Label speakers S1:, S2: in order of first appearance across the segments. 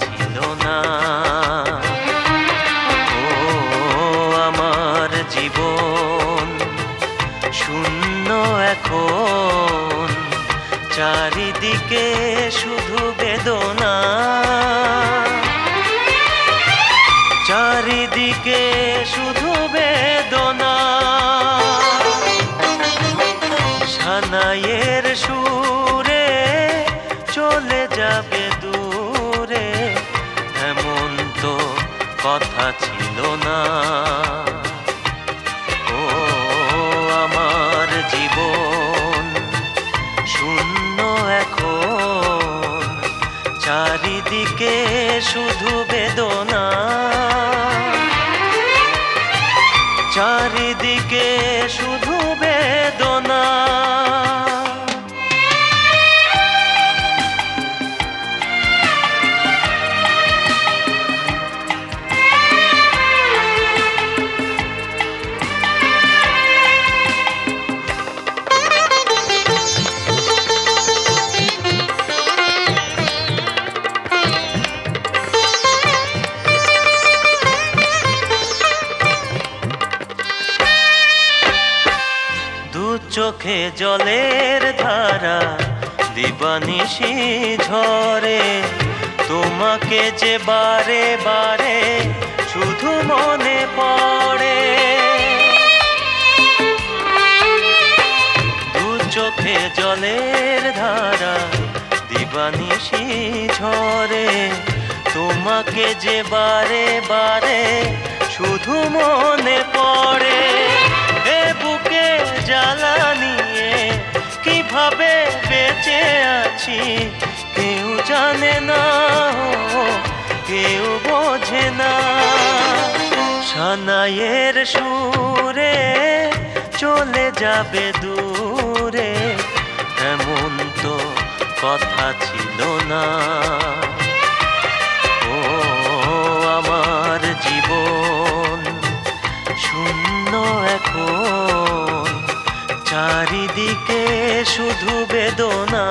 S1: ছিল না। ও আমার জীবন শূন্য এখন, চারিদিকে শুধু বেদনা, চারিদিকে শুধু বেদনা। সানাইয়ের সুরে চলে যাবে দূরে, এমন তো কথা ছিল না। ও আমার জীবন শূন্য এখন, চারিদিকে শুধু বেদনা, চারিদিকে শুধু বেদনা। চোখে জলের ধারা দিবানিশি ঝরে, তোমাকে যে বারে বারে শুধু মনে পড়ে। দু চোখে জলের ধারা দিবানিশি ঝরে, তোমাকে যে বারে বারে শুধু মনে পড়ে। এ বুকে জ্বালা নিয়ে কিভাবে বেঁচে আছি কেউ জানে না, কেউ বোঝে না। সানাইয়ের সুরে চলে যাবে দূরে, এমন তো কথা ছিল না। ও আমার জীবন শূন্য এখন, চারিদিকে শুধু বেদনা,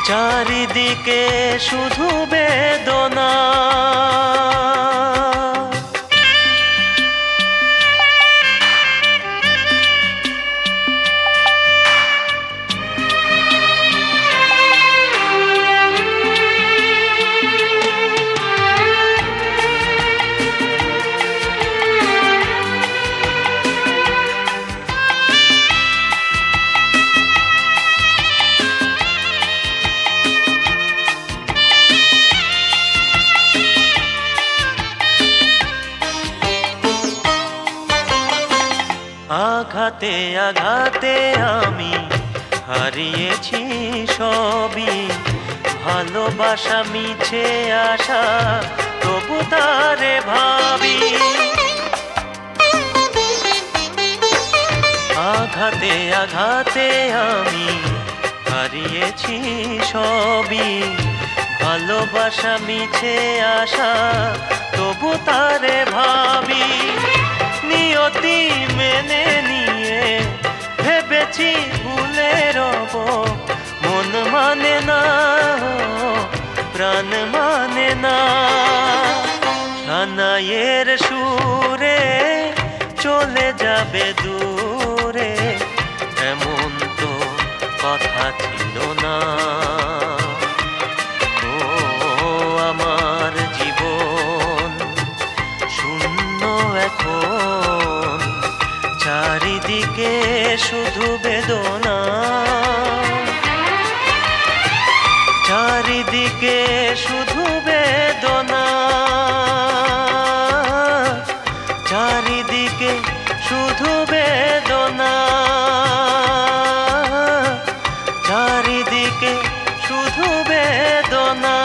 S1: চারিদিকে শুধু বেদনা। আঘাতে আঘাতে আমি হারিয়েছি সবই, ভালোবাসা মিছে আশা তবু তারে ভাবি। আঘাতে আঘাতে আমি হারিয়েছি সবই, ভালোবাসা মিছে আশা তবু তারে ভাবি। নিয়তি মেনে নিয়ে ভেবেছি ভুলে রব, মন মানে না, প্রাণ মানে না। সানাইয়ের সুরে চলে যাবে দূরে, এমন তো কথা ছিল না। ও আমার জীবন শূন্য এখন, চারিদিকে শুধু বেদনা, চারিদিকে শুধু বেদনা, চারিদিকে শুধু বেদনা, চারিদিকে শুধু বেদনা।